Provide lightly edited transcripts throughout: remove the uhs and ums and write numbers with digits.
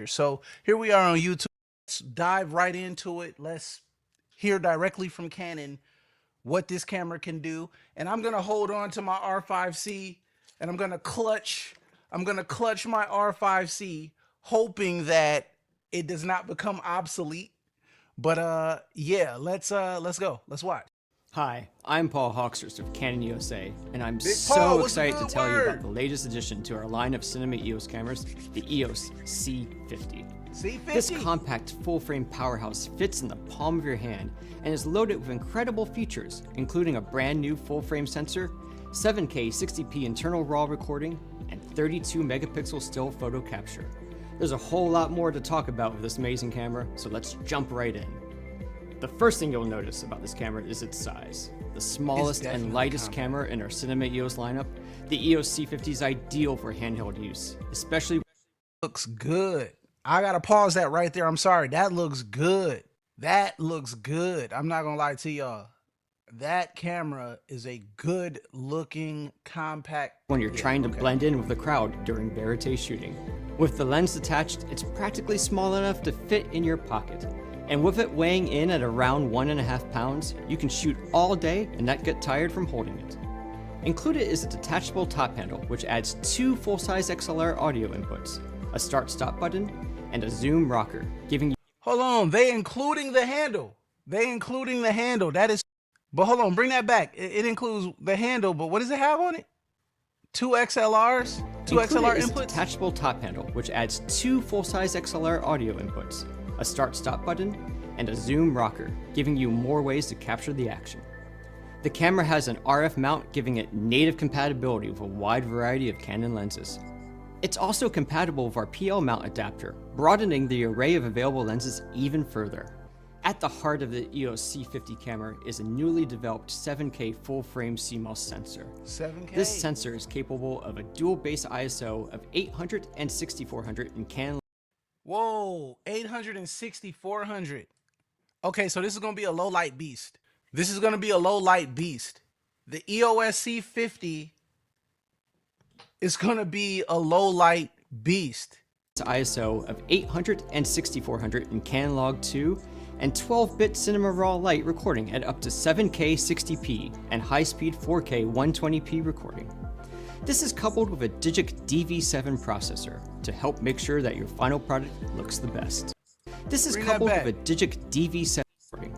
So here we are on YouTube. Let's dive right into it. Let's hear directly from Canon what this camera can do. And I'm gonna hold on to my R5C and I'm gonna clutch my R5C, hoping that it does not become obsolete. But yeah, let's go. Let's watch. Hi, I'm Paul Hawksters of Canon USA, and I'm Big so Paul, what's the excited to good tell you word? about the latest addition to our line of cinema EOS cameras, the EOS C50. C50. This compact full-frame powerhouse fits in the palm of your hand and is loaded with incredible features, including a brand new full-frame sensor, 7K 60p internal RAW recording, and 32 megapixel still photo capture. There's a whole lot more to talk about with this amazing camera, so let's jump right in. The first thing you'll notice about this camera is its size. The smallest and lightest camera in our Cinema EOS lineup, the EOS C50 is ideal for handheld use, especially Looks good. I gotta pause that right there. I'm sorry. That looks good. That looks good. I'm not gonna lie to y'all. That camera is a good looking compact. when you're trying to blend in with the crowd during verite shooting. With the lens attached, it's practically small enough to fit in your pocket. And with it weighing in at around 1.5 pounds, you can shoot all day and not get tired from holding it. Included is a detachable top handle, which adds 2 full-size XLR audio inputs, a start-stop button, and a zoom rocker, giving you Hold on, they including the handle. That is, but hold on, bring that back. It includes the handle, but what does it have on it? 2 XLRs, 2 Included XLR is a inputs. detachable top handle, which adds 2 full-size XLR audio inputs, a start-stop button, and a zoom rocker, giving you more ways to capture the action. The camera has an RF mount, giving it native compatibility with a wide variety of Canon lenses. It's also compatible with our PL mount adapter, broadening the array of available lenses even further. At the heart of the EOS C50 camera is a newly developed 7K full-frame CMOS sensor. 7K. This sensor is capable of a dual base ISO of 800 and 6400 in Canon. Whoa, 800 and 6400. Okay, so this is gonna be a low light beast. The EOS C50 is gonna be a low light beast. ISO of 800 and 6400 in Canon Log 2 and 12-bit Cinema Raw Light recording at up to 7K 60p and high-speed 4K 120p recording. This is coupled with a Digic DV7 processor to help make sure that your final product looks the best. This is coupled with a Digic DV7 recording.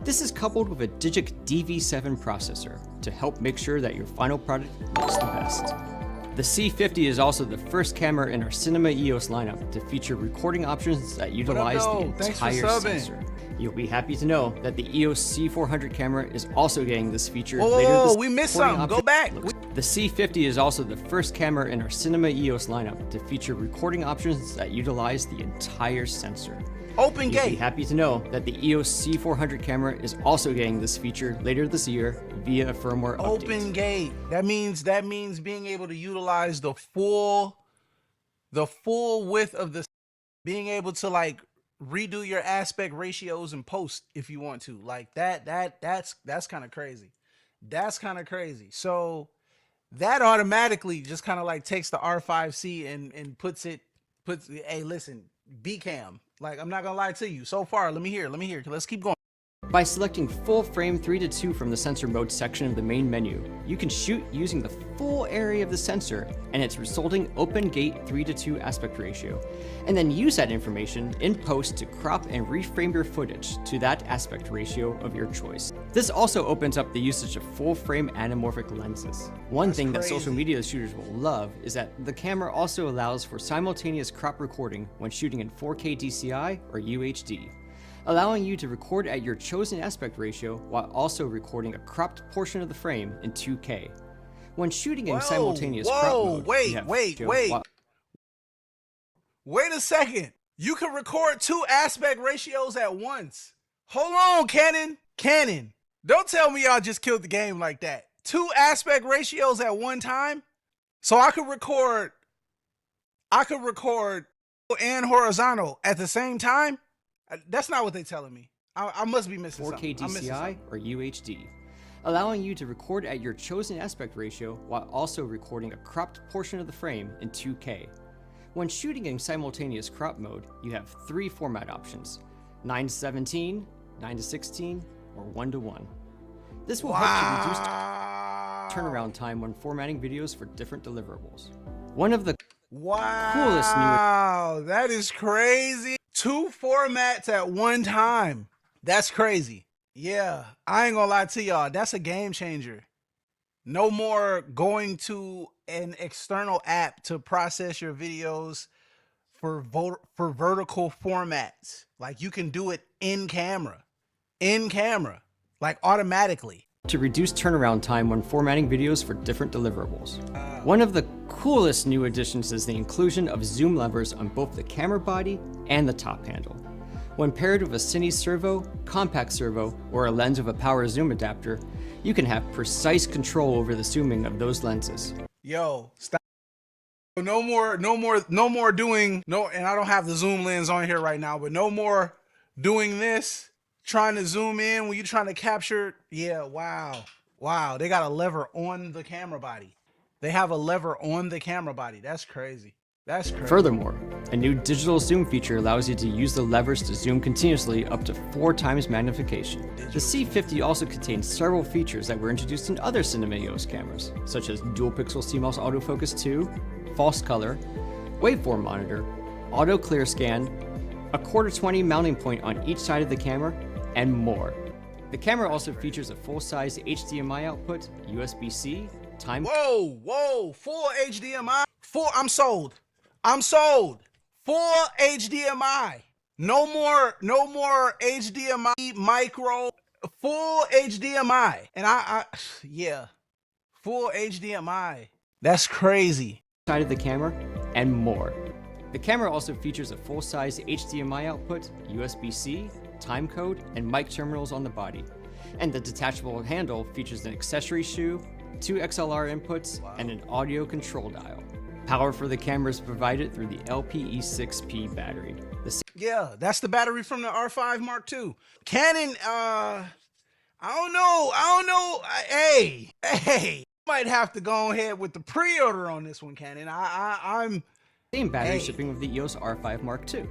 This is coupled with a Digic DV7 processor to help make sure that your final product looks the best. The C50 is also the first camera in our Cinema EOS lineup to feature recording options that utilize the entire sensor. You'll be happy to know that the EOS C400 camera is also getting this feature later this year. We missed something. Go back. The C50 is also the first camera in our Cinema EOS lineup to feature recording options that utilize the entire sensor. Open You'll be gate. happy to know that the EOS C400 camera is also getting this feature later this year via a firmware update. Open gate. That means being able to utilize the full width of the, being able to like redo your aspect ratios in post if you want to. Like that's kind of crazy. That's kind of crazy. So that automatically just kind of like takes the R5C and puts, hey, listen, B cam. Like, I'm not gonna lie to you. So far, let me hear. Let's keep going. By selecting full frame 3:2 from the sensor mode section of the main menu, you can shoot using the full area of the sensor and its resulting open gate 3:2 aspect ratio, and then use that information in post to crop and reframe your footage to that aspect ratio of your choice. This also opens up the usage of full frame anamorphic lenses. One thing that social media shooters will love is that the camera also allows for simultaneous crop recording when shooting in 4K DCI or UHD, allowing you to record at your chosen aspect ratio while also recording a cropped portion of the frame in 2K. When shooting in simultaneous crop mode, wait a second. You can record 2 aspect ratios at once. Hold on, Canon. Don't tell me y'all just killed the game like that. 2 aspect ratios at one time? So I could record and horizontal at the same time? That's not what they're telling me. I must be missing 4K something. DCI or UHD, allowing you to record at your chosen aspect ratio while also recording a cropped portion of the frame in 2K. When shooting in simultaneous crop mode, you have 3 format options: 9:17, 9:16, or 1:1. This will help to reduce turnaround time when formatting videos for different deliverables. One of the coolest new that is crazy. 2 formats at one time. That's crazy. Yeah, I ain't gonna lie to y'all. That's a game changer. No more going to an external app to process your videos for vertical formats. Like you can do it in camera, like automatically. to reduce turnaround time when formatting videos for different deliverables. One of the coolest new additions is the inclusion of zoom levers on both the camera body and the top handle. When paired with a Cine servo, compact servo, or a lens with a power zoom adapter, you can have precise control over the zooming of those lenses. Yo, stop. No more doing, no, and I don't have the zoom lens on here right now, but no more doing this, trying to zoom in when you're trying to capture. Yeah, wow. They got a lever on the camera body. They have a lever on the camera body. That's crazy. Furthermore, a new digital zoom feature allows you to use the levers to zoom continuously up to 4 times magnification. The C50 also contains several features that were introduced in other Cinema EOS cameras, such as dual pixel CMOS autofocus 2, false color, waveform monitor, auto clear scan, a 1/4-20 mounting point on each side of the camera, and more. The camera also features a full-size HDMI output, USB-C, time. Whoa, full HDMI. I'm sold. Full HDMI. No more HDMI micro. Full HDMI. And yeah, full HDMI. That's crazy. Side of the camera, and more. The camera also features a full-size HDMI output, USB-C, timecode, and mic terminals on the body. And the detachable handle features an accessory shoe, 2 XLR inputs, and an audio control dial. Power for the camera is provided through the LPE6P battery. Yeah, that's the battery from the R5 Mark II. Canon, I don't know. Hey, might have to go ahead with the pre-order on this one, Canon. I'm same battery shipping with the EOS R5 Mark II.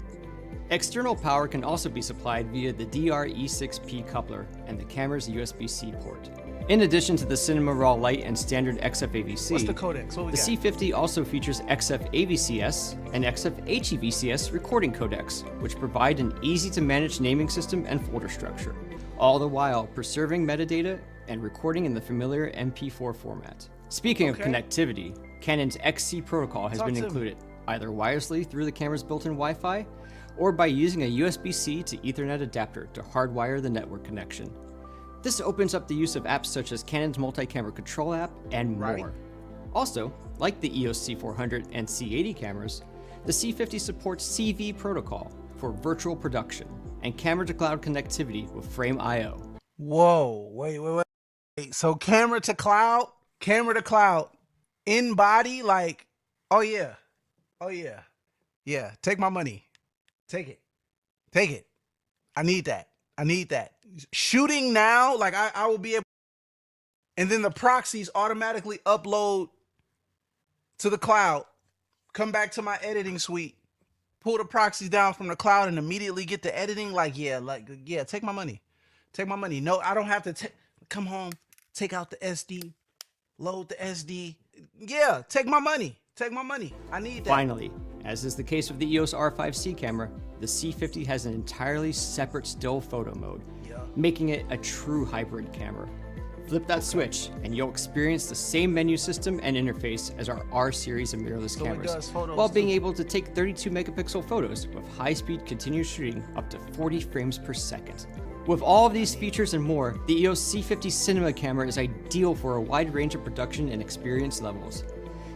External power can also be supplied via the DRE6P coupler and the camera's USB-C port. In addition to the Cinema Raw Lite and standard XF AVC, what's the codec? The C50 also features XF AVCS and XF HEVCS recording codecs, which provide an easy-to-manage naming system and folder structure, all the while preserving metadata and recording in the familiar MP4 format. Speaking of connectivity, Canon's XC protocol has been included, either wirelessly through the camera's built-in Wi-Fi, or by using a USB-C to Ethernet adapter to hardwire the network connection. This opens up the use of apps such as Canon's multi-camera control app and more. Also, like the EOS C400 and C80 cameras, the C50 supports CV protocol for virtual production and camera-to-cloud connectivity with Frame.io. Whoa, wait. So camera to cloud, in body, like, oh yeah. Yeah, take my money. Take it. I need that. Shooting now, like I will be able, and then the proxies automatically upload to the cloud, come back to my editing suite, pull the proxies down from the cloud and immediately get the editing. Yeah, take my money. No, I don't have to come home, take out the SD, load the SD. Yeah, take my money. I need that. Finally, as is the case with the EOS R5C camera, the C50 has an entirely separate still photo mode, making it a true hybrid camera. Flip that switch and you'll experience the same menu system and interface as our R series of mirrorless cameras, while being able to take 32 megapixel photos with high-speed continuous shooting up to 40 frames per second. With all of these features and more, the EOS C50 cinema camera is ideal for a wide range of production and experience levels.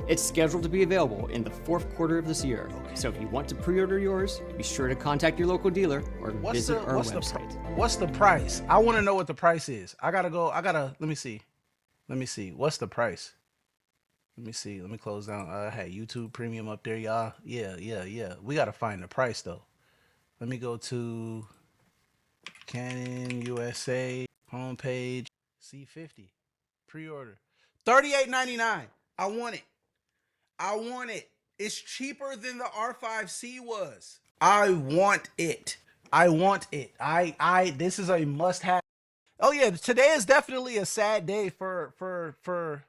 It's scheduled to be available in the 4th quarter of this year, so if you want to pre-order yours, be sure to contact your local dealer or visit our website. What's the price? I want to know what the price is. Let me see. What's the price? Let me see. Let me close down. Hey, YouTube Premium up there, y'all. Yeah. We got to find the price, though. Let me go to Canon USA homepage. C50 pre-order $38.99. I want it. It's cheaper than the R5C was. I want it. I want it. This is a must have. Oh yeah, today is definitely a sad day for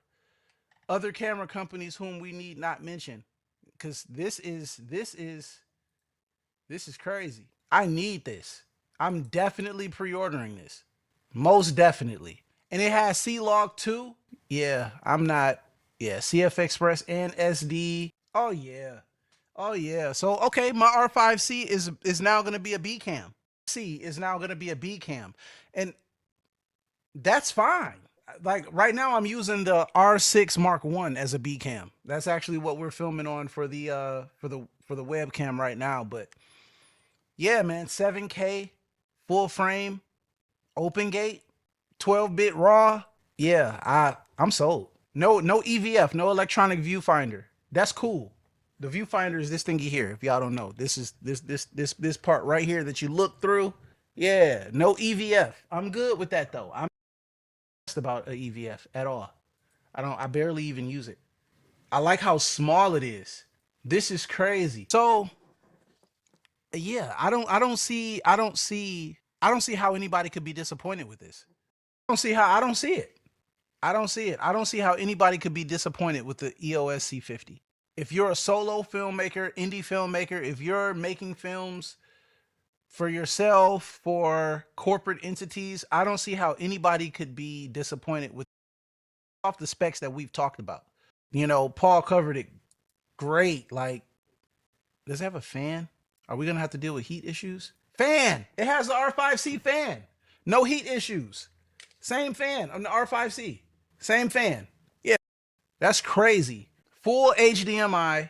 other camera companies whom we need not mention, because this is crazy. I need this. I'm definitely pre-ordering this. Most definitely. And it has C-Log too. Yeah, I'm not. Yeah, CF Express and SD. Oh yeah. Oh yeah. So okay, my R5C is now going to be a B cam. C is now going to be a B cam. And that's fine. Like right now I'm using the R6 Mark 1 as a B cam. That's actually what we're filming on for the webcam right now, but yeah, man, 7K, full frame, open gate, 12-bit raw. Yeah, I'm sold. No EVF, no electronic viewfinder. That's cool. The viewfinder is this thingy here. If y'all don't know, this is this part right here that you look through. Yeah, no EVF. I'm good with that though. I'm not stressed about a EVF at all. I barely even use it. I like how small it is. This is crazy. So yeah, I don't see how anybody could be disappointed with this. I don't see it. I don't see it. I don't see how anybody could be disappointed with the EOS C50. If you're a solo filmmaker, indie filmmaker, if you're making films for yourself, for corporate entities, I don't see how anybody could be disappointed with off the specs that we've talked about. You know, Paul covered it great. Like, does it have a fan? Are we gonna have to deal with heat issues? Fan. It has the R5C fan. No heat issues. Same fan on the R5C. Same fan. Yeah, that's crazy. Full HDMI.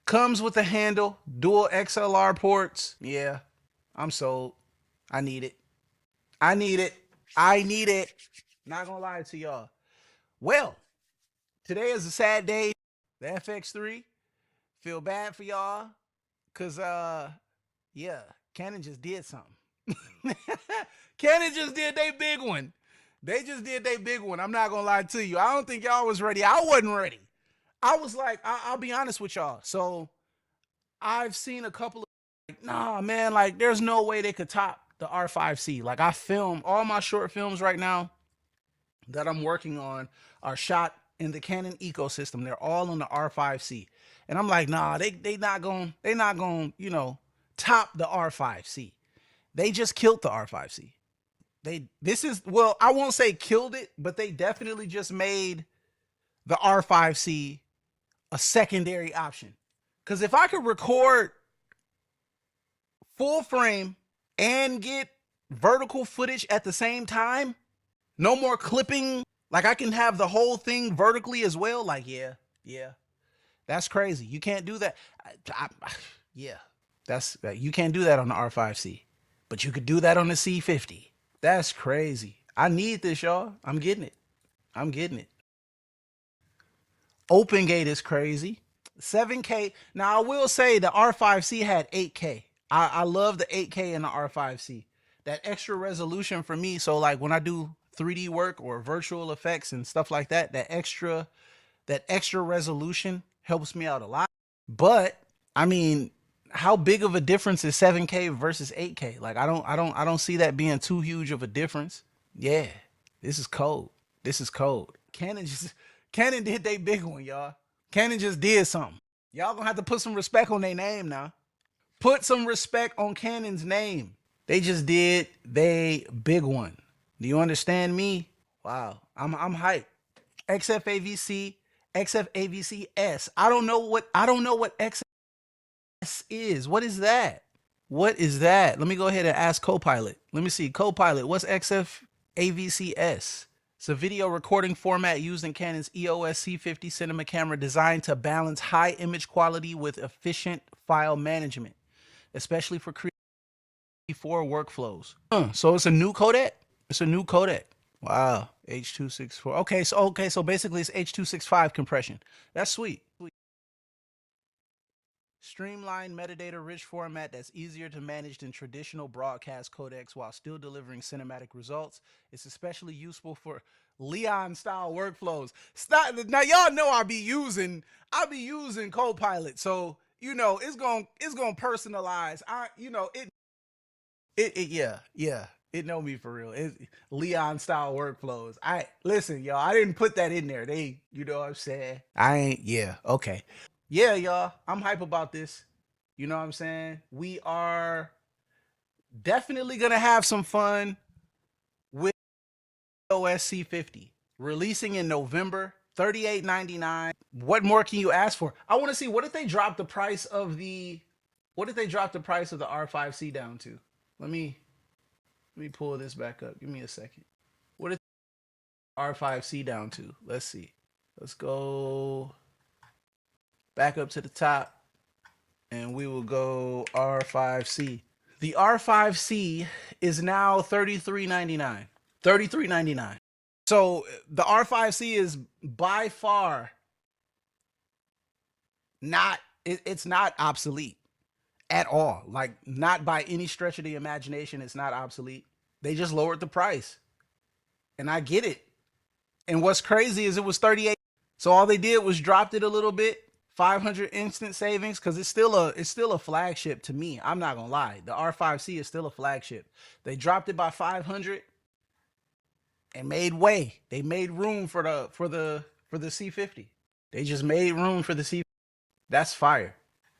Comes with a handle. Dual XLR ports. Yeah, I'm sold. I need it. I need it. I need it. Not gonna lie to y'all. Well, today is a sad day. The FX3. Feel bad for y'all. Cause yeah, Canon just did something. Canon just did their big one. They just did their big one. I'm not gonna lie to you. I don't think y'all was ready. I wasn't ready. I was like, I'll be honest with y'all. So I've seen a couple of like, nah, man, like there's no way they could top the R5C. Like I film all my short films right now that I'm working on are shot in the Canon ecosystem. They're all on the R5C. And I'm like, nah, they not going, top the R5C. They just killed the R5C. I won't say killed it, but they definitely just made the R5C a secondary option. Cuz if I could record full frame and get vertical footage at the same time, no more clipping, like I can have the whole thing vertically as well, like yeah. That's crazy. You can't do that. Yeah. You can't do that on the R5C. But you could do that on the C50. That's crazy. I need this, y'all. I'm getting it. I'm getting it. Open gate is crazy. 7K. Now I will say the R5C had 8K. I love the 8K in the R5C. That extra resolution for me. So like when I do 3D work or virtual effects and stuff like that, that extra resolution helps me out a lot. But I mean, how big of a difference is 7K versus 8K? Like I don't see that being too huge of a difference. Yeah. This is cold. This is cold. Canon did they big one, y'all. Canon just did something. Y'all gonna have to put some respect on their name now. Put some respect on Canon's name. They just did they big one. Do you understand me? Wow. I'm hyped. XFAVC, XFAVC-S. I don't know what XS is. What is that? What is that? Let me go ahead and ask Copilot. Let me see. Copilot, what's XFAVC-S? It's a video recording format used in Canon's EOS C50 cinema camera designed to balance high image quality with efficient file management, especially for creative workflows. So it's a new codec? It's a new codec. Wow. H.264. Okay, so basically it's H.265 compression. That's sweet. Streamlined metadata rich format that's easier to manage than traditional broadcast codecs while still delivering cinematic results. It's especially useful for Leon style workflows. Stop now, y'all know I be using Copilot, so you know it's gonna personalize. Yeah. It know me for real. It Leon style workflows. I listen, y'all. I didn't put that in there. They, you know what I'm saying? I ain't. Yeah. Okay. Yeah, y'all. I'm hype about this. You know what I'm saying? We are definitely gonna have some fun with EOS C50 releasing in November. $38.99. What more can you ask for? I want to see what did they drop the price of the R5C down to? Let me pull this back up. Give me a second. What did R5C down to? Let's see. Let's go back up to the top and we will go R5C. The R5C is now $33.99. $33.99. So the R5C is by far not, it's not obsolete at all. Like, not by any stretch of the imagination. It's not obsolete. They just lowered the price. And I get it. And what's crazy is it was 38. So all they did was dropped it a little bit. 500 instant savings, because it's still a flagship to me. I'm not gonna lie. The R5C is still a flagship. They dropped it by 500 and made way. They made room for the C50. They just made room for the C50. That's fire.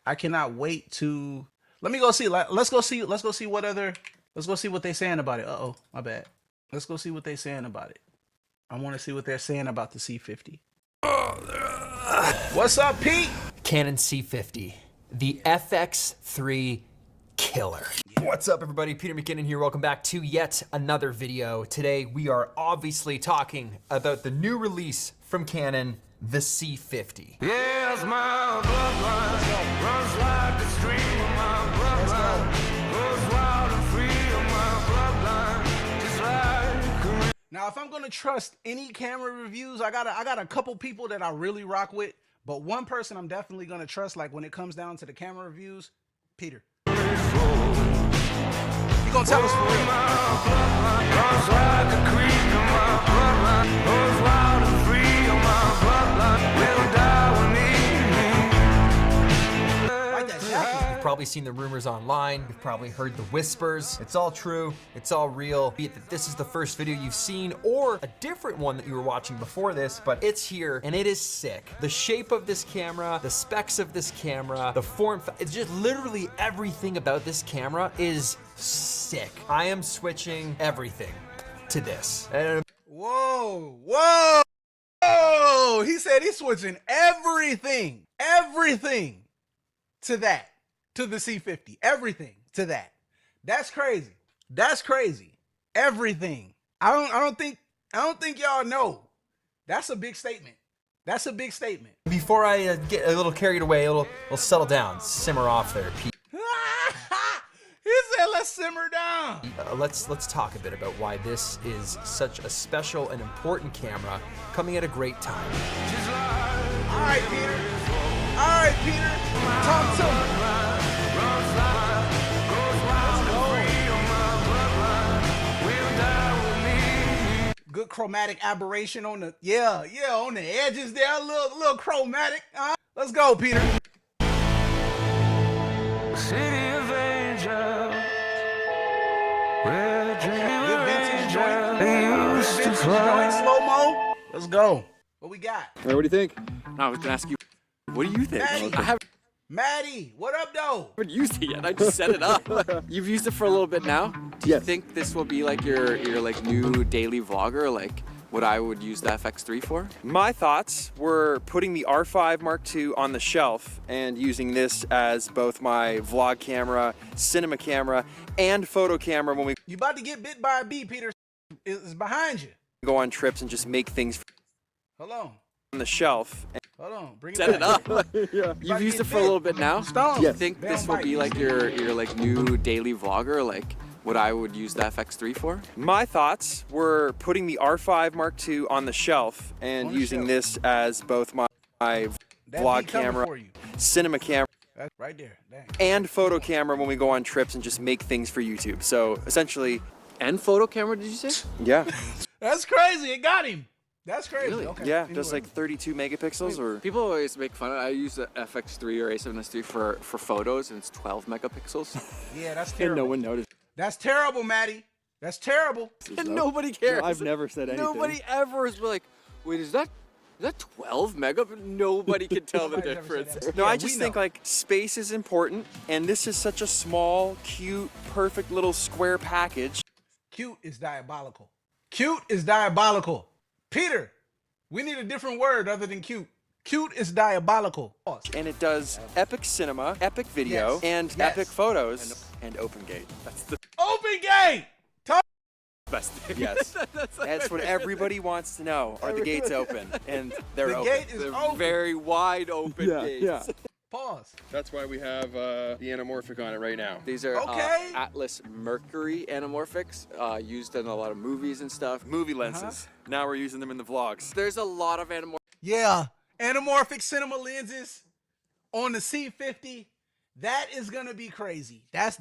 I cannot wait to let me go see. Let's go see what they're saying about it. Uh-oh, my bad. Let's go see what they're saying about it. I want to see what they're saying about the C50. What's up, Pete? Canon C50, the FX3 killer. What's up, everybody? Peter McKinnon here. Welcome back to yet another video. Today, we are obviously talking about the new release from Canon, the C50. Yes, my bloodline runs like a stream of my bloodline. Goes wild and free of my bloodline. Just like a... Now, if I'm gonna trust any camera reviews, I got a couple people that I really rock with, but one person I'm definitely gonna trust, like when it comes down to the camera reviews, Peter. You gonna tell us for real? Runs like a creek of my bloodline. Goes wild and free of my bloodline. Will die with me. Like that jacket. You've probably seen the rumors online. You've probably heard the whispers. It's all true. It's all real. Be it that this is the first video you've seen or a different one that you were watching before this, but it's here and it is sick. The shape of this camera, the specs of this camera, the form, it's just literally everything about this camera is sick. I am switching everything to this. And Whoa! He said he's switching everything to that, to the C50, everything to that. That's crazy. Everything. I don't think y'all know. That's a big statement. before I get a little carried away, we'll settle down, simmer off there, Pete. He said, let's simmer down. Let's talk a bit about why this is such a special and important camera coming at a great time. All right, Peter. Talk to me. Good chromatic aberration on the on the edges there, a little chromatic. Let's go, Peter. City of angels, where Good vintage joint. they used to Vintage fly. joint, slow mo. Let's go. What we got? Hey, what do you think? No, I was gonna ask you, what do you think? Maddie. I haven't Maddie, what up, though? used it yet. I just set it up. You've used it for a little bit now. Do you think this will be like your like new daily vlogger, like what I would use the FX3 for? My thoughts were putting the R5 Mark II on the shelf and using this as both my vlog camera, cinema camera, and photo camera when we You about to get bit by a bee, Peter. It's behind you. go on trips and just make things Hold on. on the shelf. Hold on. Bring it Set back. it up. You've used it for a little bit now. Stone. Do you think Damn this will right. be like your like new daily vlogger, like what I would use the FX3 for? My thoughts were putting the R5 Mark II on the shelf and On the using shelf. this as both my That vlog bee coming camera, for you. cinema camera, That's right there. Dang. and photo camera when we go on trips and just make things for YouTube. So essentially, And photo camera, did you say? yeah. That's crazy. It got him. That's crazy. Really? Okay. Yeah, Anyway. does like 32 megapixels or. People always make fun of it. I use the FX3 or A7S3 for photos, and it's 12 megapixels. Yeah, that's And terrible. no one noticed. That's terrible, Maddie. That's terrible. And nobody cares. No, I've never said anything. Nobody ever is like, wait, is that 12 megapixels? Nobody can tell the Nobody never said difference. that. No, Yeah, I we just think know. like space is important, and this is such a small, cute, perfect little square package. Cute is diabolical. Cute is diabolical. Peter, we need a different word other than cute. Cute is diabolical. Pause. And it does epic cinema, epic video, Yes. and Yes. epic photos, and open gate. That's the Open gate. Best thing. yes. That's what everybody wants to know. Are the gates open? And they're The open. gate is They're open. very wide open gates. Pause. That's why we have the anamorphic on it right now. These are Okay. Atlas Mercury anamorphics used in a lot of movies and stuff. Movie lenses. Uh-huh. Now we're using them in the vlogs. There's a lot of anamorphic. Yeah, anamorphic cinema lenses on the C50. That is gonna be crazy. That's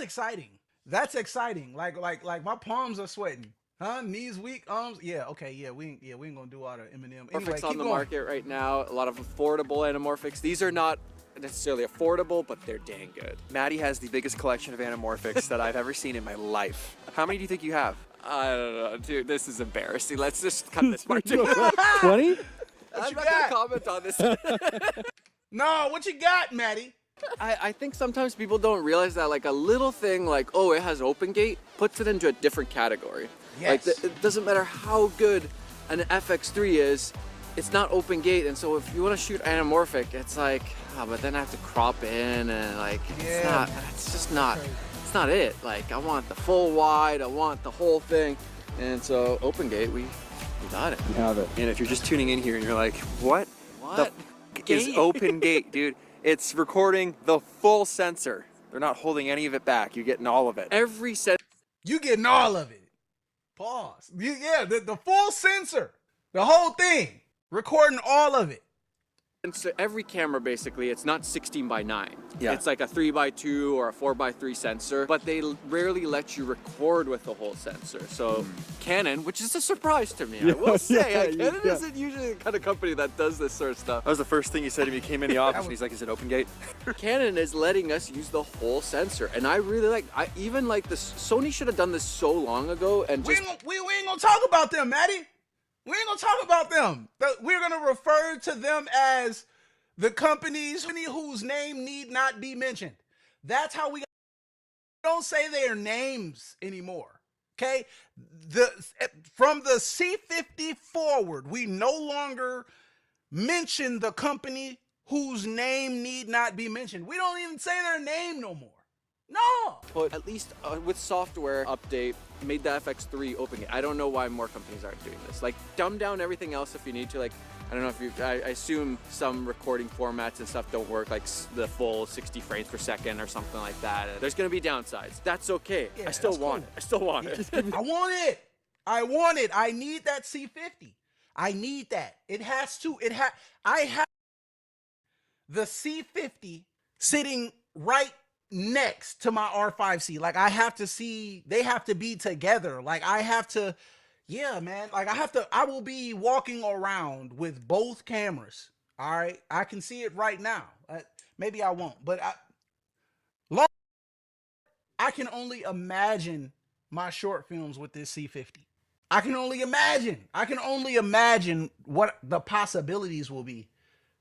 exciting. That's exciting. Like my palms are sweating. Huh? Knees weak, arms. Yeah. Okay. Yeah. We ain't gonna do all the Eminem. Anyway, Anamorphics keep on the going. market right now. A lot of affordable anamorphics. These are not necessarily affordable, but they're dang good. Maddie has the biggest collection of anamorphics that I've ever seen in my life. How many do you think you have? I don't know, dude. This is embarrassing. Let's just cut this part. Dude. 20? I'm you not got? gonna comment on this. No, what you got, Maddie? I think sometimes people don't realize that like a little thing like, oh, it has open gate, puts it into a different category. Yes. Like it doesn't matter how good an FX3 is, it's not open gate, and so if you want to shoot anamorphic, it's like, but then I have to crop in and like Yeah. it's just not it. Like I want the full wide, I want the whole thing. And so open gate, we got it. You have it. And if you're just tuning in here and you're like, what? The What? f is open gate, dude? It's recording the full sensor. They're not holding any of it back. You're getting all of it. Every set You getting all of it. Pause. Yeah, the full sensor, the whole thing, recording all of it. And so every camera basically, it's not 16:9. Yeah. It's like a 3:2 or a 4:3 sensor, but they rarely let you record with the whole sensor. So Canon, which is a surprise to me, I will say, Canon isn't usually the kind of company that does this sort of stuff. That was the first thing he said to me. He came in the office and he's like, is it open gate? Canon is letting us use the whole sensor, and I really like. I even like this. Sony should have done this so long ago, and We just ain't gonna talk about them, Maddie. We ain't gonna talk about them. We're gonna refer to them as the companies whose name need not be mentioned. That's how we don't say their names anymore. Okay? From the C50 forward, we no longer mention the company whose name need not be mentioned. We don't even say their name no more. No. put at least with software update made the FX3 open. I don't know why more companies aren't doing this. Like dumb down everything else if you need to. Like I don't know if you. I assume some recording formats and stuff don't work like the full 60 frames per second or something like that. There's gonna be downsides. That's okay. Yeah, I still that's want cool. it. I still want it. I want it. I want it. I need that C50. I need that. It has to. I have the C50 sitting right next to my R5C. Like I have to see. They have to be together. Like I have to. Yeah, man. Like I will be walking around with both cameras. All right. I can see it right now. Maybe I won't, but I can only imagine my short films with this C50. I can only imagine. I can only imagine what the possibilities will be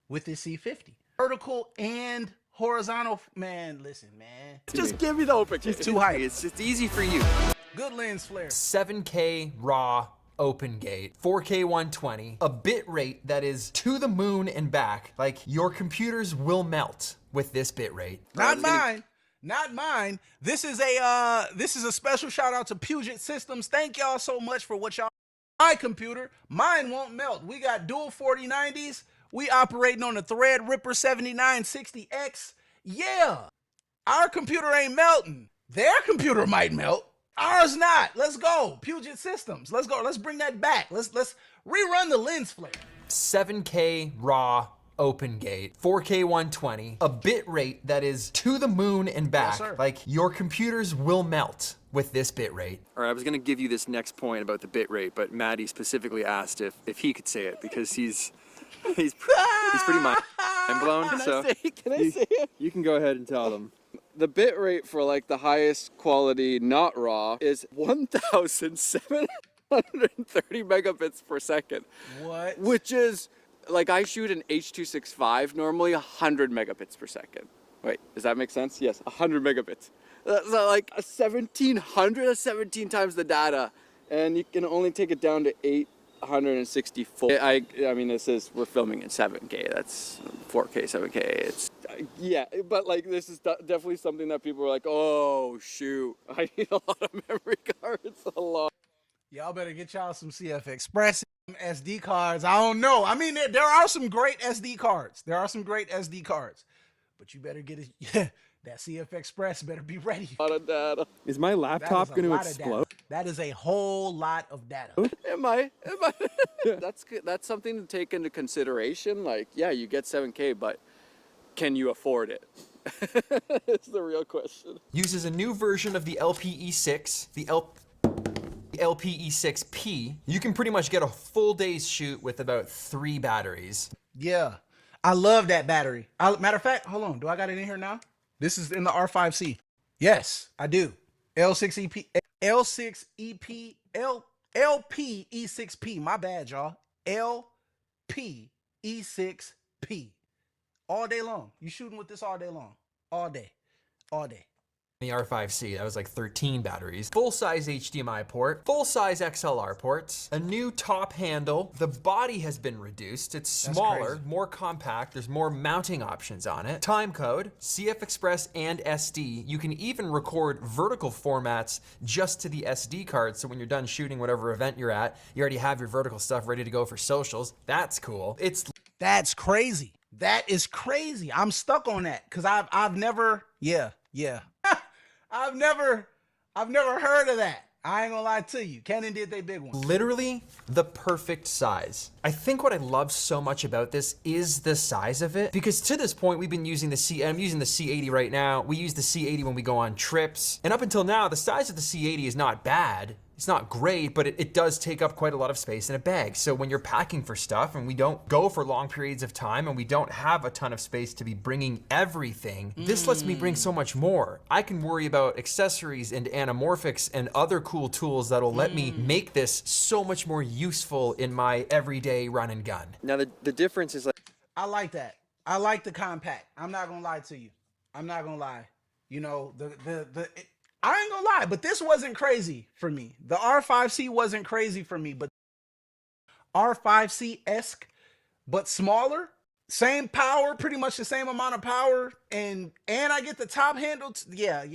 with this C50. Vertical and horizontal. Man, listen, man. Just give me the open. It's too high. It's easy for you. Good lens flare. 7K raw open gate, 4K 120, a bit rate that is to the moon and back. Like your computers will melt with this bit rate. Not mine. Not mine. This is a special shout out to Puget Systems. Thank y'all so much for what y'all. My computer, mine won't melt. We got dual 4090s. We operating on the Threadripper 7960X. Yeah, our computer ain't melting. Their computer might melt. Ours not. Let's go. Puget Systems. Let's go. Let's bring that back. Let's rerun the lens flare. 7K raw open gate, 4K 120, a bit rate that is to the moon and back. Yes, sir. Like your computers will melt with with this bit rate. All right, I was gonna give you this next point about the bit rate, but Maddie specifically asked if he could say it because he's pretty mind blown. Can So I say it? you can go ahead and tell them. The bit rate for like the highest quality not raw is 1,730 megabits per second. What? Which is like I shoot an H.265 normally 100 megabits per second. Wait, does that make sense? Yes, 100 megabits. That's like a 1700, that's 17 times the data, and you can only take it down to 864. I mean, we're filming in 7K. That's 4K, 7K. It's yeah, but like this is definitely something that people are like, oh shoot, I need a lot of memory cards, a lot. Y'all better get y'all some CF Express SD cards. I don't know. I mean, there are some great SD cards. There are some great SD cards, but you better get it. Yeah, that CF Express better be ready. A lot of data. Is my laptop going to lot of explode? data. That is a whole lot of data. Am I? That's good. That's something to take into consideration. Like, yeah, you get 7K, but can you afford it? It's the real question. Uses a new version of the LPE6, the LPE6P. You can pretty much get a full day's shoot with about 3 batteries. Yeah, I love that battery. Matter of fact, hold on. Do I got it in here now? This is in the R5C. Yes, I do. L6EP, L6EP, LPE6P. My bad, y'all. LPE6P. All day long. You shooting with this all day long. All day. All day. The R5C, that was like 13 batteries. Full-size HDMI port, full-size XLR ports, a new top handle. The body has been reduced. It's smaller, more compact. There's more mounting options on it. Time code, CF Express and SD. You can even record vertical formats just to the SD card. So when you're done shooting whatever event you're at, you already have your vertical stuff ready to go for socials. That's cool. That's crazy. That is crazy. I'm stuck on that because I've never, yeah. I've never heard of that. I ain't gonna lie to you. Canon did their big one. Literally the perfect size. I think what I love so much about this is the size of it, because to this point we've been using I'm using the C80 right now. We use the C80 when we go on trips. And up until now, the size of the C80 is not bad. It's not great, but it does take up quite a lot of space in a bag. So when you're packing for stuff and we don't go for long periods of time and we don't have a ton of space to be bringing everything, this lets me bring so much more. I can worry about accessories and anamorphics and other cool tools that'll let me make this so much more useful in my everyday run and gun. Now the difference is like, I like that. I like the compact. I'm not gonna lie to you. I'm not gonna lie. You know, I ain't gonna lie, but this wasn't crazy for me. The R5C wasn't crazy for me, but R5C-esque, but smaller, same power, pretty much the same amount of power, and I get the top handle. Yeah.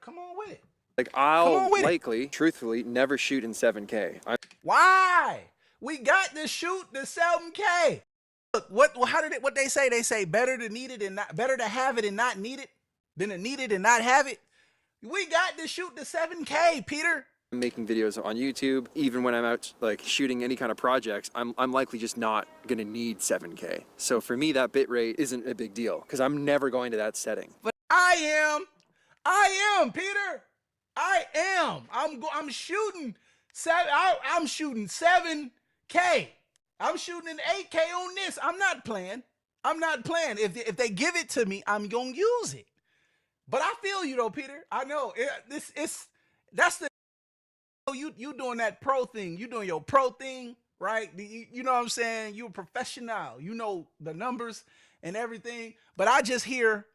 Come on with it. like I'll likely, truthfully, never shoot in 7K. Why? We got to shoot the 7K. Look, what they say? They say better to need it and not better to have it and not need it than to need it and not have it. We got to shoot the 7K, Peter. I'm making videos on YouTube. Even when I'm out like shooting any kind of projects, I'm likely just not gonna need 7K. So for me, that bit rate isn't a big deal because I'm never going to that setting. But I am, Peter. I am. I'm shooting I'm shooting 7K. I'm shooting an 8K on this. I'm not playing. If they give it to me, I'm gonna use it. But I feel you though, Peter. I know that's the you doing that pro thing. You doing your pro thing, right? You know what I'm saying? You're a professional. You know the numbers and everything. But I just hear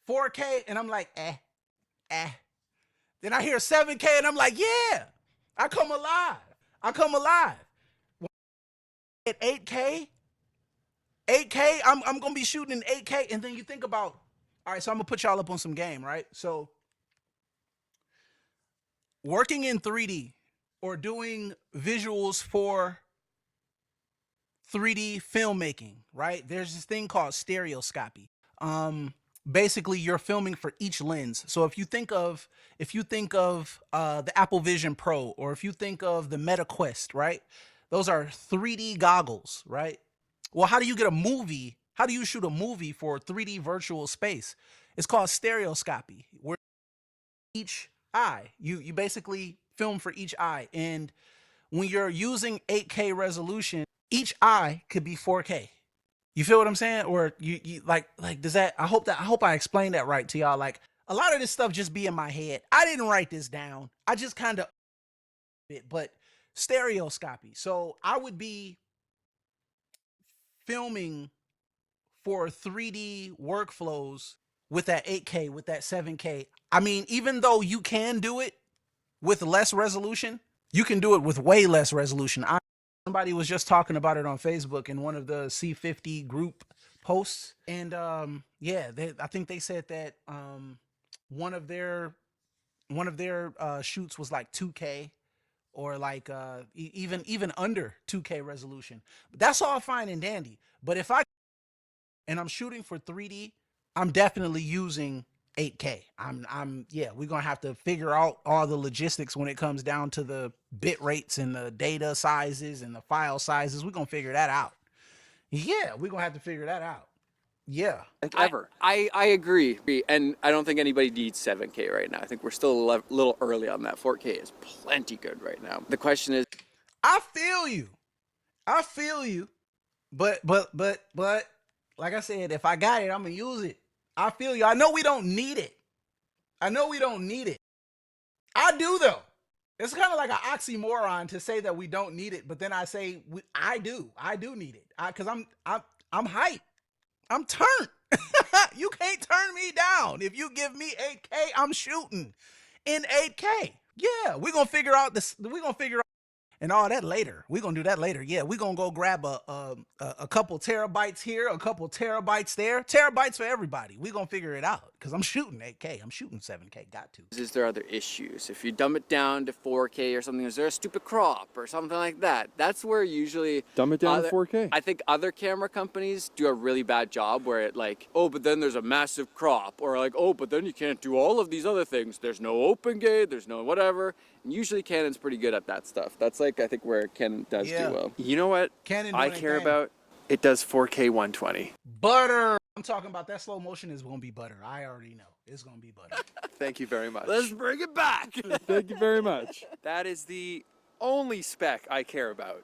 4K and I'm like, Then I hear 7K and I'm like, yeah, I come alive. At 8K, I'm gonna be shooting in 8K, and then you think about, all right, so I'm gonna put y'all up on some game, right? So working in 3D or doing visuals for 3D filmmaking, right? There's this thing called stereoscopy. Basically you're filming for each lens. So if you think of the Apple Vision Pro, or if you think of the Meta Quest, right? Those are 3D goggles, right? Well, how do you get a movie? How do you shoot a movie for 3D virtual space? It's called stereoscopy. Where eye. You basically film for each eye. And when you're using 8K resolution, each eye could be 4K. You feel what I'm saying? Or you like does that I hope I explained that right to y'all. Like a lot of this stuff just be in my head. I didn't write this down. I just kind of but stereoscopy. So I would be filming for 3D workflows with that 8K, with that 7K. I mean, even though you can do it with less resolution, you can do it with way less resolution. Somebody was just talking about it on Facebook in one of the C50 group posts. And yeah, I think they said that one of their shoots was like 2K or like even under 2K resolution. But that's all fine and dandy. But if I'm shooting for 3D, I'm definitely using 8K. Yeah, we're gonna have to figure out all the logistics when it comes down to the bit rates and the data sizes and the file sizes. We're gonna figure that out. Yeah, we're gonna have to figure that out. Yeah. Like ever. I agree, and I don't think anybody needs 7K right now. I think we're still a little early on that. 4K is plenty good right now. The question is, I feel you. But like I said, if I got it, I'm gonna use it. I feel you. I know we don't need it. I do though. It's kind of like an oxymoron to say that we don't need it, but then I say I do need it. Cause I'm hyped. I'm turned. You can't turn me down. If you give me 8K, I'm shooting in 8K. Yeah, we're gonna figure out and all that later. We're gonna do that later. Yeah, we're gonna go grab a couple terabytes here, a couple terabytes there. Terabytes for everybody. We're gonna figure it out because I'm shooting 8K. I'm shooting 7K. Got to. is there other issues? If you dumb it down to 4K or something, is there a stupid crop or something like that? That's where usually Dumb it down to 4K. I think other camera companies do a really bad job where it like, oh, but then there's a massive crop, or like, oh, but then you can't do all of these other things. There's no open gate, there's no whatever. And usually Canon's pretty good at that stuff. That's like, I think where Canon does do well. You know what Canon I doing care their thing. about? It does 4K 120. Butter. I'm talking about that slow motion is gonna be butter. I already know it's gonna be butter. Thank you very much. Let's bring it back. Thank you very much. That is the only spec I care about.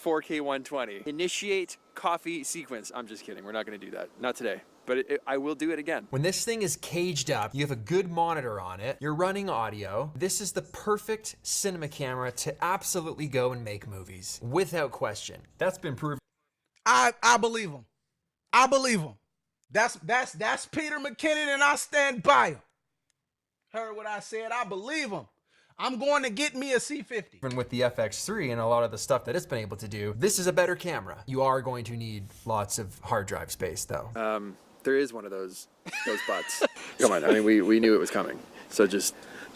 4K 120. Initiate coffee sequence. I'm just kidding. We're not going to do that. Not today. But I will do it again. When this thing is caged up, you have a good monitor on it, you're running audio, this is the perfect cinema camera to absolutely go and make movies. Without question. That's been proven. I believe him. That's Peter McKinnon, and I stand by him. Heard what I said? I believe him. I'm going to get me a C50. Even with the FX3 and a lot of the stuff that it's been able to do, this is a better camera. You are going to need lots of hard drive space though. There is one of those butts. Come on. I mean, we knew it was coming. So just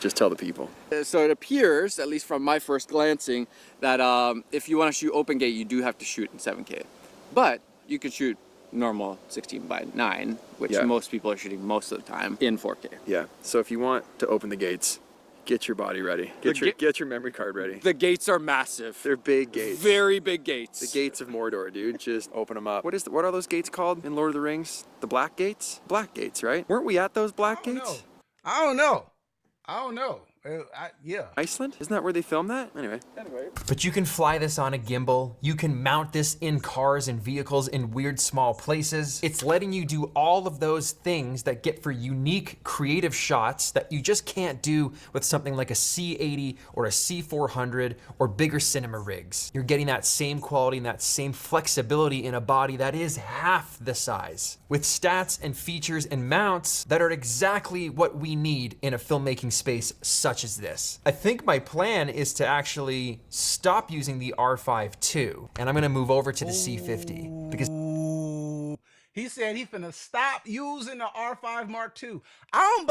tell the people. So it appears, at least from my first glancing, that if you want to shoot open gate, you do have to shoot in 7K. But you could shoot normal 16:9, which most people are shooting most of the time in 4K. Yeah. So if you want to open the gates, get your body ready. Get your memory card ready. The gates are massive. They're big gates. Very big gates. The gates of Mordor, dude. Just open them up. What are those gates called in Lord of the Rings? The black gates? Black gates, right? Weren't we at those black gates? I don't know. Yeah. Iceland? Isn't that where they filmed that? Anyway. But you can fly this on a gimbal. You can mount this in cars and vehicles in weird small places. It's letting you do all of those things that get for unique creative shots that you just can't do with something like a C80 or a C400 or bigger cinema rigs. You're getting that same quality and that same flexibility in a body that is half the size, with stats and features and mounts that are exactly what we need in a filmmaking space such as this. I think my plan is to actually stop using the R5C, and I'm gonna move over to the C50 because he said he finna stop using the R5 Mark II. I don't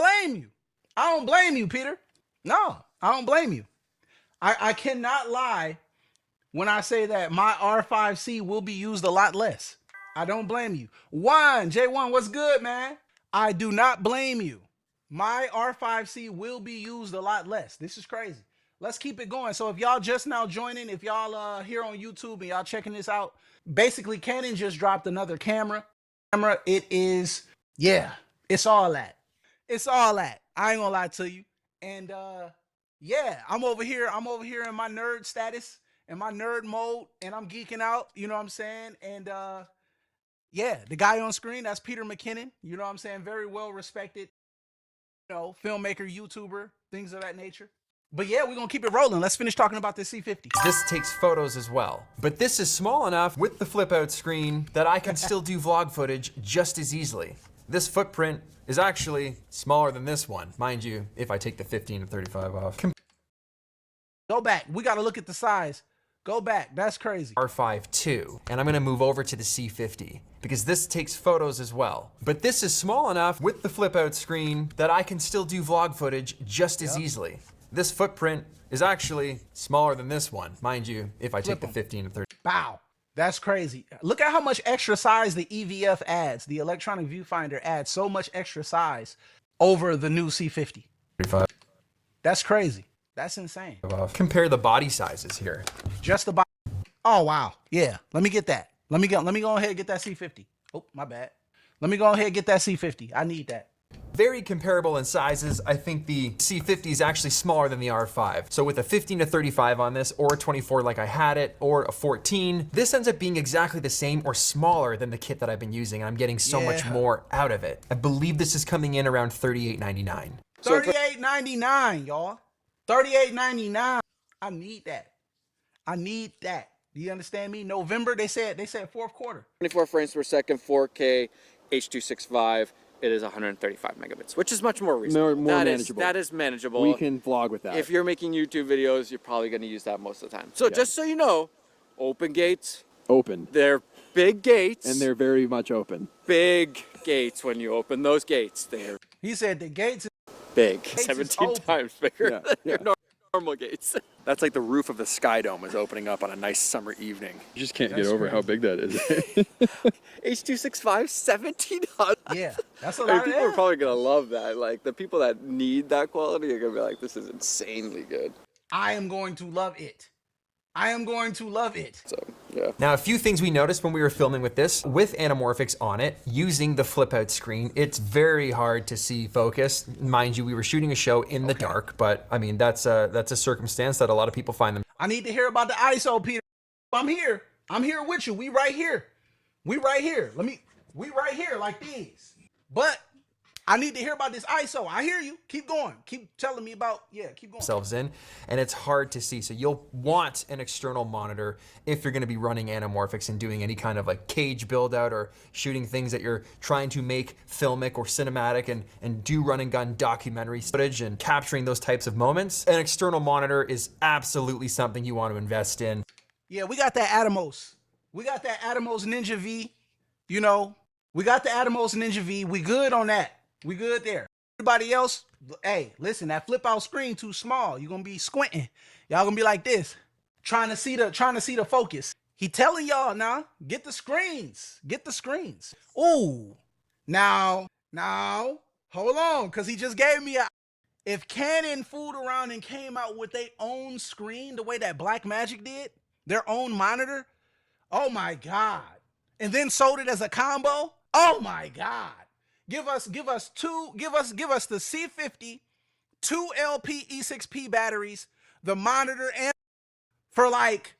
blame you, Peter. No, I don't blame you. I cannot lie when I say that my R5C will be used a lot less. I don't blame you. J1, what's good, man? I do not blame you. My R5C will be used a lot less. This is crazy. Let's keep it going. So if y'all just now joining, if y'all here on YouTube and y'all checking this out, basically Canon just dropped another camera. It is, yeah, it's all that. It's all that. I ain't gonna lie to you. And yeah, I'm over here in my nerd status, in my nerd mode, and I'm geeking out, you know what I'm saying? And yeah, the guy on screen, that's Peter McKinnon, you know what I'm saying? Very well respected, you know, filmmaker, YouTuber, things of that nature. But yeah, we're gonna keep it rolling. Let's finish talking about this C50. This takes photos as well. But this is small enough with the flip out screen that I can still do vlog footage just as easily. This footprint is actually smaller than this one. Mind you, if I take the 15 and 35 off. Go back, we gotta look at the size. Go back, that's crazy. R5C, and I'm gonna move over to the C50 because this takes photos as well. But this is small enough with the flip out screen that I can still do vlog footage just as easily. This footprint is actually smaller than this one. Mind you, if I take the 15 and 30. Wow, that's crazy. Look at how much extra size the EVF adds, the electronic viewfinder adds so much extra size over the new C50. 35 That's crazy. That's insane. off. Compare the body sizes here. Just about. Oh wow. Yeah. Let me get that. Let me go ahead and get that C50. Oh, my bad. Let me go ahead and get that C50. I need that. Very comparable in sizes. I think the C50 is actually smaller than the R5. So with a 15 to 35 on this, or a 24 like I had it, or a 14, this ends up being exactly the same or smaller than the kit that I've been using. And I'm getting so much more out of it. I believe this is coming in around $38.99. $38.99, y'all. $38.99. I need that. I need that. Do you understand me? November, they said fourth quarter. 24 frames per second, 4K, H.265. It is 135 megabits, which is much more reasonable. More manageable. That is manageable. We can vlog with that. If you're making YouTube videos, you're probably going to use that most of the time. So just so you know, open gates. Open. They're big gates. And they're very much open. Big gates when you open those gates. They're He said the gates big. is 17 open. times bigger Yeah, than yeah. your normal gates. That's like the roof of the Sky Dome is opening up on a nice summer evening. You just can't get over how big that is. H.265, 1700. Yeah, that's a I mean, lot. people are probably going to love that. Like, the people that need that quality are going to be like, this is insanely good. I am going to love it. I am going to love it. So, yeah. Now, a few things we noticed when we were filming with this, with anamorphics on it, using the flip out screen, it's very hard to see focus. Mind you, we were shooting a show in the dark, but I mean, that's a circumstance that a lot of people find them. I need to hear about the ISO, Peter. I'm here. I'm here with you. We right here. We right here. We right here like these. But I need to hear about this ISO. I hear you. Keep going. Keep telling me about, keep going. Themselves in, and it's hard to see. So you'll want an external monitor if you're gonna be running anamorphics and doing any kind of like cage build out or shooting things that you're trying to make filmic or cinematic and do run and gun documentary footage and capturing those types of moments. An external monitor is absolutely something you want to invest in. Yeah, we got that Atomos. We got that Atomos Ninja V. You know, we got the Atomos Ninja V. We good on that. We good there. Everybody else, hey, listen, that flip out screen too small. You're gonna be squinting. Y'all gonna be like this, trying to see the focus. He telling y'all now, get the screens. Get the screens. Ooh. Now, hold on, cause he just gave me if Canon fooled around and came out with their own screen the way that Blackmagic did, their own monitor, oh my God. And then sold it as a combo. Oh my God. Give us the C50, 2 LP E6P batteries, the monitor, and for like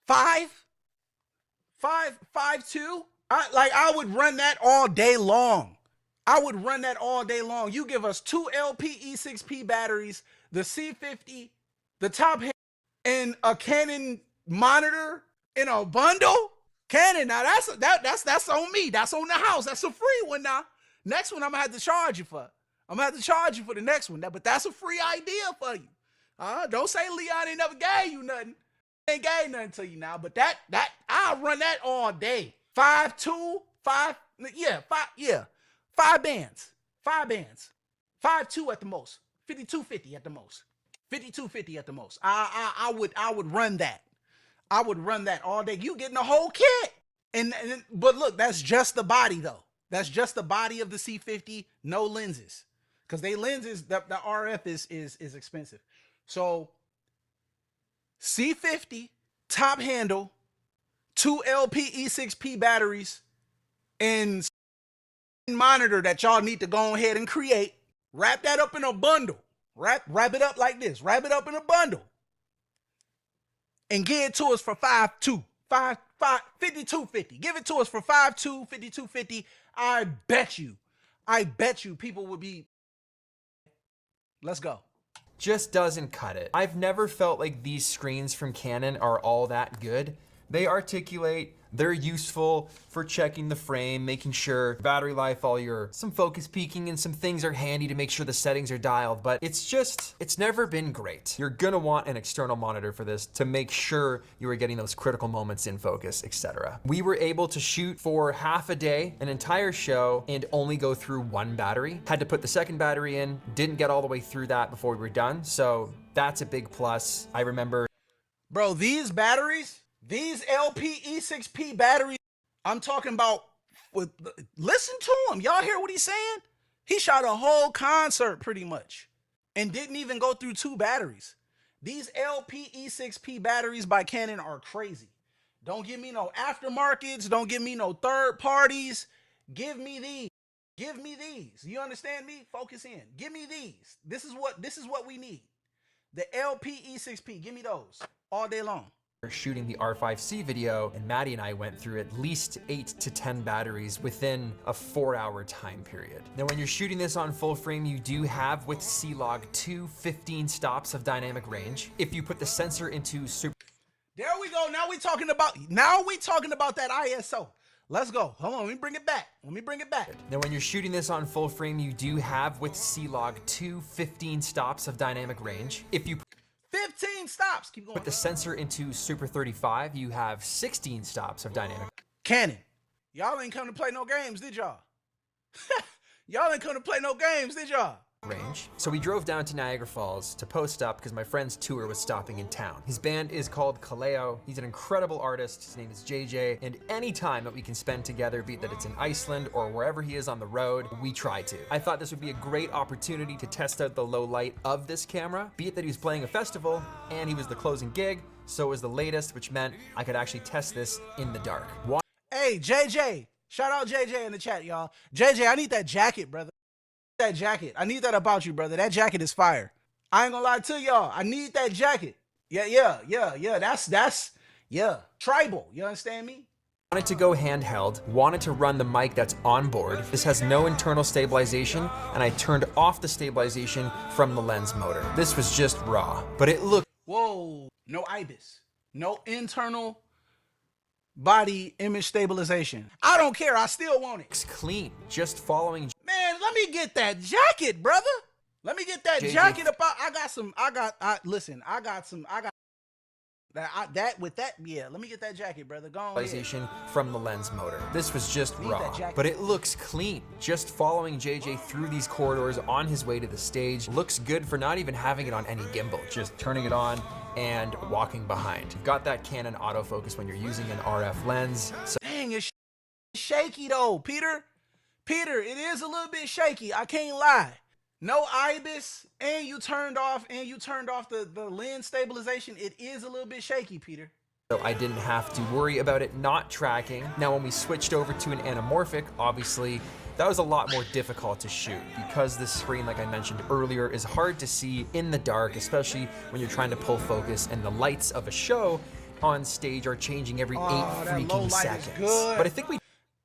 5.2. I would run that all day long. I would run that all day long. You give us 2 LP E6P batteries, the C50, the top hand, and a Canon monitor in a bundle. Canon, now that's on me. That's on the house. That's a free one now. Next one I'm gonna have to charge you for. I'm gonna have to charge you for the next one. But that's a free idea for you. Don't say Leon ain't never gave you nothing. Ain't gave nothing to you now. But that I'll run that all day. 5.2, 5 bands. 5.2 at the most. 5250 at the most. 5250 at the most. I would run that. I would run that all day. You getting the whole kit. But look, that's just the body though. That's just the body of the C50, no lenses. Because they lenses, the RF is expensive. So C50, top handle, 2 LP E6P batteries, and monitor that y'all need to go ahead and create. Wrap that up in a bundle. Wrap it up like this. Wrap it up in a bundle. And give it to us for 5250. Give it to us for 5250. I bet you people would be. Let's go. Just doesn't cut it. I've never felt like these screens from Canon are all that good. They articulate, they're useful for checking the frame, making sure battery life, some focus peaking, and some things are handy to make sure the settings are dialed, but it's never been great. You're gonna want an external monitor for this to make sure you are getting those critical moments in focus, etc. We were able to shoot for half a day, an entire show, and only go through one battery. Had to put the second battery in, didn't get all the way through that before we were done, so that's a big plus. I remember. Bro, these batteries, these LPE6P batteries, I'm talking about, listen to him. Y'all hear what he's saying? He shot a whole concert pretty much and didn't even go through 2 batteries. These LPE6P batteries by Canon are crazy. Don't give me no aftermarkets. Don't give me no third parties. Give me these. Give me these. You understand me? Focus in. Give me these. This is what we need. The LPE6P. Give me those all day long. Shooting the R5C video, and Maddie and I went through at least 8 to 10 batteries within a 4-hour time period. Now, when you're shooting this on full frame, you do have with C-Log 15 stops of dynamic range. If you put the sensor into super. There we go. Now we talking about that ISO. Let's go. Hold on. Let me bring it back. Now, when you're shooting this on full frame, you do have with C-Log 15 stops of dynamic range. If you 15 stops. Keep going. put the sensor into Super 35, you have 16 stops of dynamic. Canon, y'all ain't come to play no games, did y'all? Y'all ain't come to play no games, did y'all? Range. So we drove down to Niagara Falls to post up because my friend's tour was stopping in town. His band is called Kaleo. He's an incredible artist. His name is JJ. And any time that we can spend together, be it that it's in Iceland or wherever he is on the road, we try to. I thought this would be a great opportunity to test out the low light of this camera, be it that he was playing a festival and he was the closing gig, so was the latest, which meant I could actually test this in the dark. Hey, JJ. Shout out JJ in the chat, y'all. JJ, I need that jacket, brother. That jacket. I need that about you, brother. That jacket is fire. I ain't gonna lie to y'all. I need that jacket. Yeah. That's tribal. You understand me? Wanted to go handheld, wanted to run the mic that's on board. This has no internal stabilization, and I turned off the stabilization from the lens motor. This was just raw, but it looked. Whoa, no IBIS. No internal body image stabilization. I don't care. I still want it. Clean, just following. Man, let me get that jacket, brother. Let me get that jacket about. Let me get that jacket, brother. Go on. From the lens motor. This was just raw, but it looks clean. Just following JJ through these corridors on his way to the stage looks good for not even having it on any gimbal. Just turning it on and walking behind. You've got that Canon autofocus when you're using an RF lens. So dang, it's shaky though, Peter. Peter, it is a little bit shaky. I can't lie. No IBIS, and you turned off the lens stabilization. It is a little bit shaky, Peter. So I didn't have to worry about it not tracking. Now, when we switched over to an anamorphic, obviously, that was a lot more difficult to shoot because this screen, like I mentioned earlier, is hard to see in the dark, especially when you're trying to pull focus and the lights of a show on stage are changing every 8 freaking seconds. But I think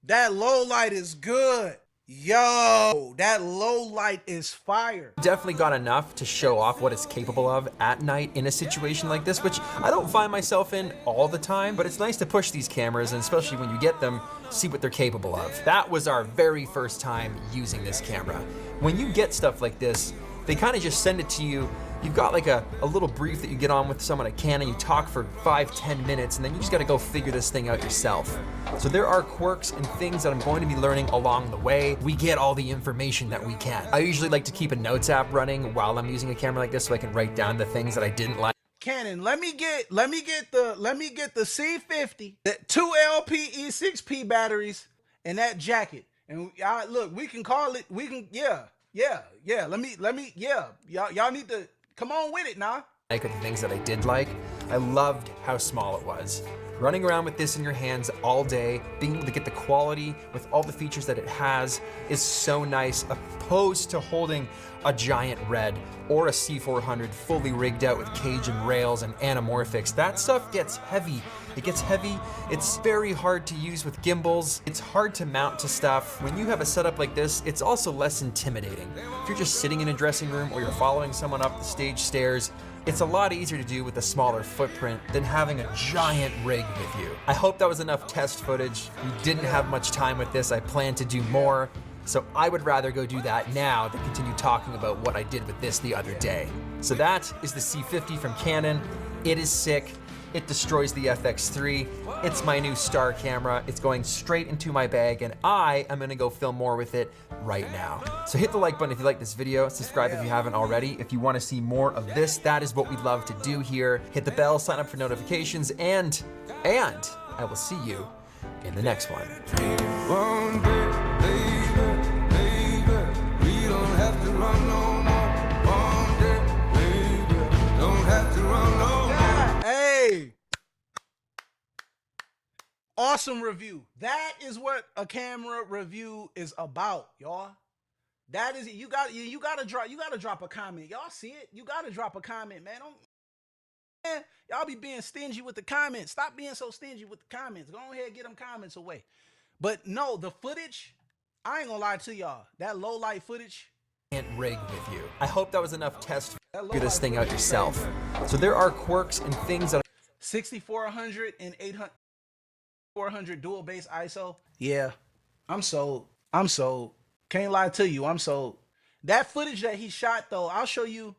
that low light is good. Yo, that low light is fire. Definitely got enough to show off what it's capable of at night in a situation like this, which I don't find myself in all the time, but it's nice to push these cameras, and especially when you get them, see what they're capable of. That was our very first time using this camera. When you get stuff like this, they kind of just send it to you. You've got like a little brief that you get on with someone at Canon, you talk for 5-10 minutes, and then you just gotta go figure this thing out yourself. So there are quirks and things that I'm going to be learning along the way. We get all the information that we can. I usually like to keep a notes app running while I'm using a camera like this so I can write down the things that I didn't like. Canon, let me get the C50, the 2 LPE6P batteries, and that jacket. And look, we can call it. We can, yeah. Let me, y'all need to come on with it now. like the things that I did like. I loved how small it was. Running around with this in your hands all day, being able to get the quality with all the features that it has is so nice, opposed to holding a giant red or a C400 fully rigged out with cage and rails and anamorphics. That stuff gets heavy. It gets heavy. It's very hard to use with gimbals. It's hard to mount to stuff. When you have a setup like this, it's also less intimidating. If you're just sitting in a dressing room or you're following someone up the stage stairs, it's a lot easier to do with a smaller footprint than having a giant rig with you. I hope that was enough test footage. We didn't have much time with this. I plan to do more. So I would rather go do that now than continue talking about what I did with this the other day. So that is the C50 from Canon. It is sick. It destroys the FX3. It's my new star camera. It's going straight into my bag, and I am gonna go film more with it right now. So hit the like button if you like this video, subscribe if you haven't already. If you wanna see more of this, that is what we'd love to do here. Hit the bell, sign up for notifications, and I will see you in the next one. One day, baby, we don't have to run no more. One day, baby, don't have to run no more. Hey, awesome review. That is what a camera review is about, y'all. That is it. You gotta drop a comment. Y'all see it? You gotta drop a comment, man. Man, y'all be being stingy with the comments. Stop being so stingy with the comments. Go ahead, get them comments away. But no, the footage, I ain't gonna lie to y'all. That low light footage. Rig with you. I hope that was enough test. Figure this thing out yourself. So there are quirks and things that 6400 and 800 400 dual base ISO. Yeah, I'm sold. I'm sold. Can't lie to you. I'm sold. That footage that he shot though, I'll show you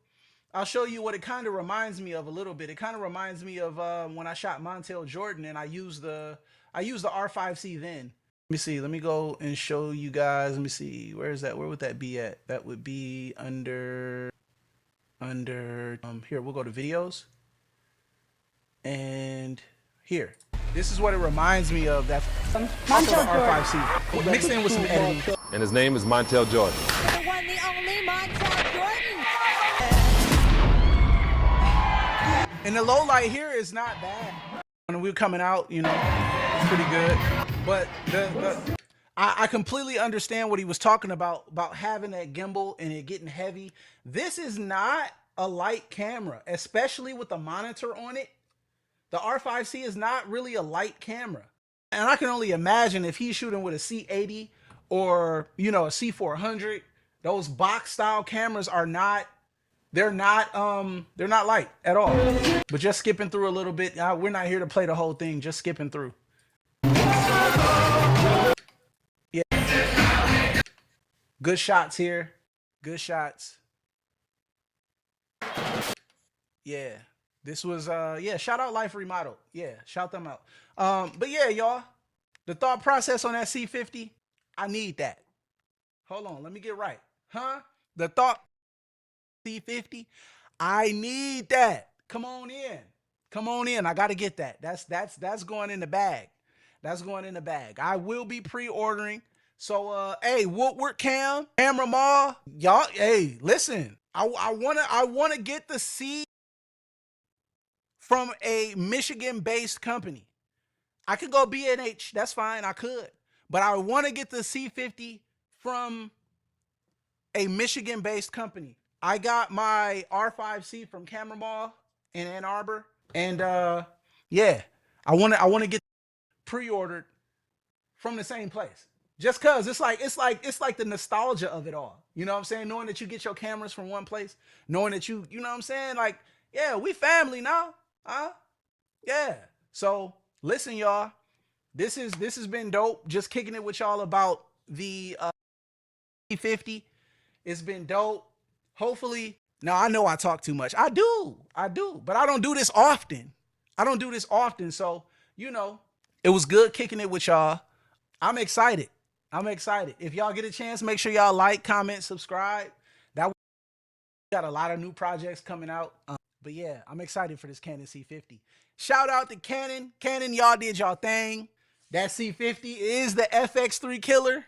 what it kind of reminds me of a little bit. It kind of reminds me of when I shot Montell Jordan and I used the R5C then. Let me see. Let me go and show you guys. Let me see. Where is that? Where would that be at? That would be under here. We'll go to videos. And here. This is what it reminds me of. That R5C mixed in with some editing. And his name is Montell Jordan. The one, the only Montell Jordan. And the low light here is not bad. When we were coming out, you know, it's pretty good. But I completely understand what he was talking about having that gimbal and it getting heavy. This is not a light camera, especially with the monitor on it. The R5C is not really a light camera. And I can only imagine if he's shooting with a C80 or, you know, a C400, those box style cameras are not, they're not light at all. But just skipping through a little bit, we're not here to play the whole thing, just skipping through. Yeah. Good shots here. Good shots. Yeah. This was yeah, shout out Life Remodel. Yeah, shout them out. But yeah, y'all, the thought process on that C50, I need that. Hold on, let me get right. Huh? The thought C50, I need that. Come on in. Come on in. I got to get that. That's going in the bag. That's going in the bag. I will be pre-ordering. So hey, Woodward Camera Mall, y'all, hey, listen. I want to get the C from a Michigan-based company. I could go B&H, that's fine, I could. But I want to get the C50 from a Michigan-based company. I got my R5C from Camera Mall in Ann Arbor, and yeah, I want to get pre-ordered from the same place. Just cause it's like the nostalgia of it all. You know what I'm saying? Knowing that you get your cameras from one place, knowing that you know what I'm saying? Like, yeah, we family now. Huh? Yeah. So listen, y'all. This has been dope. Just kicking it with y'all about the C50. It's been dope. Hopefully, now I know I talk too much. I do, but I don't do this often. So, you know, it was good kicking it with y'all. I'm excited. If y'all get a chance, make sure y'all like, comment, subscribe. That got a lot of new projects coming out. But yeah, I'm excited for this Canon C50. Shout out to Canon. Canon, y'all did y'all thing. That C50 is the FX3 killer,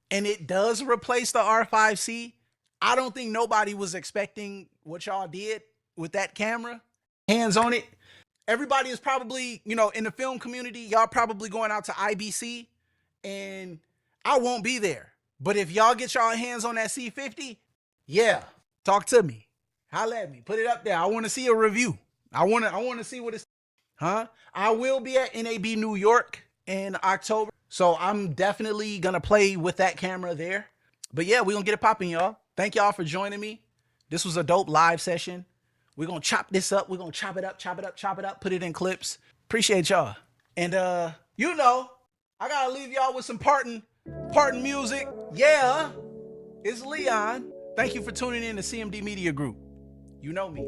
and it does replace the R5C. I don't think nobody was expecting what y'all did with that camera. hands on it. Everybody is probably, you know, in the film community, y'all probably going out to IBC, and I won't be there. But if y'all get y'all hands on that C50, yeah, talk to me. Holla at me. Put it up there. I want to see a review. I want to see what it's, huh? I will be at NAB New York in October, so I'm definitely going to play with that camera there. But yeah, we're going to get it popping, y'all. Thank y'all for joining me. This was a dope live session. We're going to chop this up. We're going to chop it up, put it in clips. Appreciate y'all. And, you know, I got to leave y'all with some parting music. Yeah, it's Leon. Thank you for tuning in to CMD Media Group. You know me.